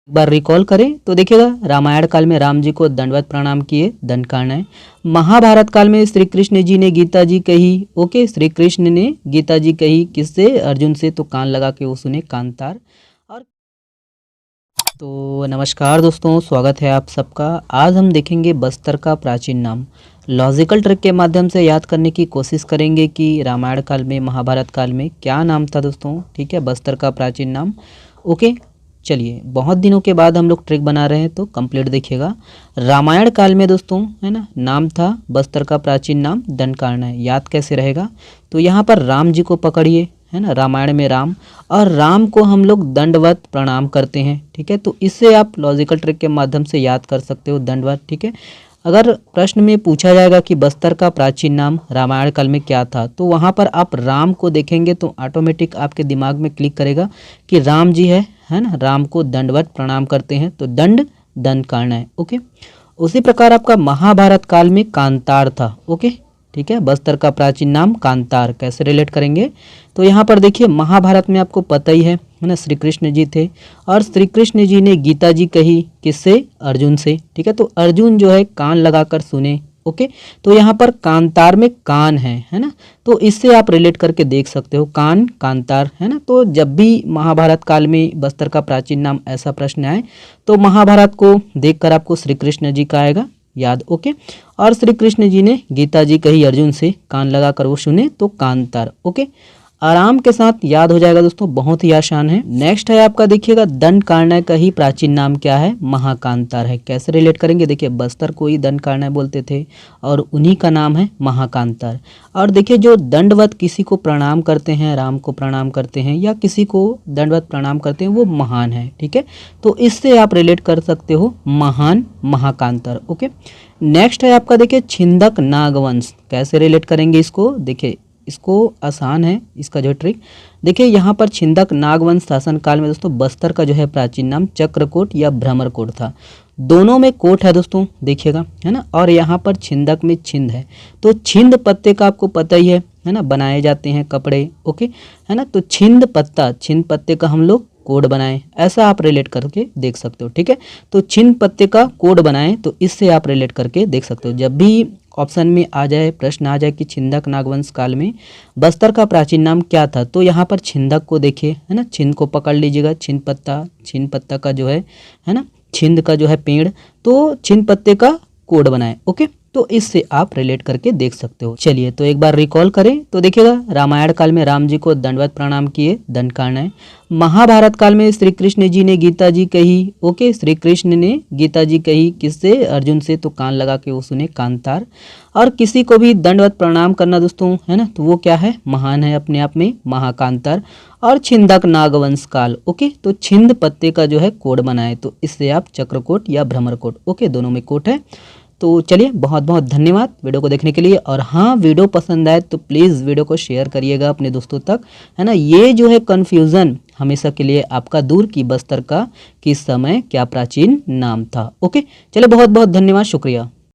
एक बार रिकॉल करें तो देखिएगा, रामायण काल में राम जी को दंडवत प्रणाम किए, दंडकारण है। महाभारत काल में श्री कृष्ण जी ने गीता जी कही, ओके, श्री कृष्ण ने गीता जी कही किससे? अर्जुन से, तो कान लगा के वो सुने कांतार। और तो नमस्कार दोस्तों, स्वागत है आप सबका। आज हम देखेंगे बस्तर का प्राचीन नाम। लॉजिकल ट्रिक के माध्यम से याद करने की कोशिश करेंगे कि रामायण काल में, महाभारत काल में क्या नाम था दोस्तों, ठीक है, बस्तर का प्राचीन नाम। ओके, चलिए, बहुत दिनों के बाद हम लोग ट्रिक बना रहे हैं तो कंप्लीट देखिएगा। रामायण काल में दोस्तों, है ना, नाम था बस्तर का प्राचीन नाम दंडकारण्य है। याद कैसे रहेगा? तो यहाँ पर राम जी को पकड़िए, है ना, रामायण में राम, और राम को हम लोग दंडवत प्रणाम करते हैं, ठीक है। तो इससे आप लॉजिकल ट्रिक के माध्यम से याद कर सकते हो दंडवत, ठीक है। अगर प्रश्न में पूछा जाएगा कि बस्तर का प्राचीन नाम रामायण काल में क्या था, तो वहाँ पर आप राम को देखेंगे तो ऑटोमेटिक आपके दिमाग में क्लिक करेगा कि राम जी है ना, राम को दंडवत प्रणाम करते हैं, तो दंडकारण्य है। ओके, उसी प्रकार आपका महाभारत काल में कांतार था। ओके, ठीक है, बस्तर का प्राचीन नाम कांतार। कैसे रिलेट करेंगे? तो यहाँ पर देखिए, महाभारत में आपको पता ही है ना, श्री कृष्ण जी थे और श्री कृष्ण जी ने गीता जी कही किससे? अर्जुन से, ठीक है। तो अर्जुन जो है कान लगाकर सुने। ओके, तो यहाँ पर कांतार में कान है ना, तो इससे आप रिलेट करके देख सकते हो, कान कांतार, है ना। तो जब भी महाभारत काल में बस्तर का प्राचीन नाम ऐसा प्रश्न आए तो महाभारत को देखकर आपको श्री कृष्ण जी का आएगा याद। ओके, और श्री कृष्ण जी ने गीता जी कही अर्जुन से, कान लगा कर वो सुने, तो कांतार। ओके, आराम के साथ याद हो जाएगा दोस्तों, बहुत ही आसान है। नेक्स्ट है आपका, देखिएगा, दंडकारण्य का ही प्राचीन नाम क्या है? महाकांतार है। कैसे रिलेट करेंगे? देखिए, बस्तर को ही दंडकारण्य बोलते थे और उन्हीं का नाम है महाकांतार। और देखिए, जो दंडवत किसी को प्रणाम करते हैं, राम को प्रणाम करते हैं या किसी को दंडवत प्रणाम करते हैं, वो महान है, ठीक है। तो इससे आप रिलेट कर सकते हो महान, महाकांतार। ओके, नेक्स्ट है आपका, देखिए, छिंदक नागवंश। कैसे रिलेट करेंगे इसको? देखिए, इसको आसान है, इसका जो ट्रिक देखिए, यहाँ पर छिंदक नागवंश शासन काल में दोस्तों बस्तर का जो है प्राचीन नाम चक्रकोट या भ्रमरकोट था। दोनों में कोट है दोस्तों, देखिएगा, है ना, और यहाँ पर छिंदक में छिंद है। तो छिंद पत्ते का आपको पता ही है ना, बनाए जाते हैं कपड़े। ओके, है ना, तो छिंद पत्ते का हम लोग कोड बनाएं, ऐसा आप रिलेट करके देख सकते हो, ठीक है। तो छिंद पत्ते का कोड बनाएं, तो इससे आप रिलेट करके देख सकते हो। जब भी ऑप्शन में आ जाए, प्रश्न आ जाए कि छिंदक नागवंश काल में बस्तर का प्राचीन नाम क्या था, तो यहाँ पर छिंदक को देखिए, है ना, छिंद को पकड़ लीजिएगा, छिंद पत्ता का जो है ना, छिंद का जो है पेड़, तो छिंद पत्ते का कोड बनाए। ओके, तो इससे आप रिलेट करके देख सकते हो। चलिए, तो एक बार रिकॉल करें तो देखिएगा, रामायण काल में राम जी को दंडवत प्रणाम किए, दंडकारण्य है। महाभारत काल में श्री कृष्ण जी ने गीता जी कही, ओके, श्री कृष्ण ने गीता जी कही किससे? अर्जुन से, तो कान लगा के वो सुने कांतार। और किसी को भी दंडवत प्रणाम करना दोस्तों, है ना, तो वो क्या है? महान है अपने आप में, महाकांतार। और छिंदक नागवंश काल, ओके, तो छिंद पत्ते का जो है कोड बनाए, तो इससे आप चक्रकोट या भ्रमरकोट, ओके, दोनों में कोट है। तो चलिए, बहुत बहुत धन्यवाद वीडियो को देखने के लिए। और हाँ, वीडियो पसंद आए तो प्लीज़ वीडियो को शेयर करिएगा अपने दोस्तों तक, है ना। ये जो है कन्फ्यूज़न हमेशा के लिए आपका दूर की बस्तर का किस समय क्या प्राचीन नाम था। ओके, चलिए, बहुत बहुत धन्यवाद, शुक्रिया।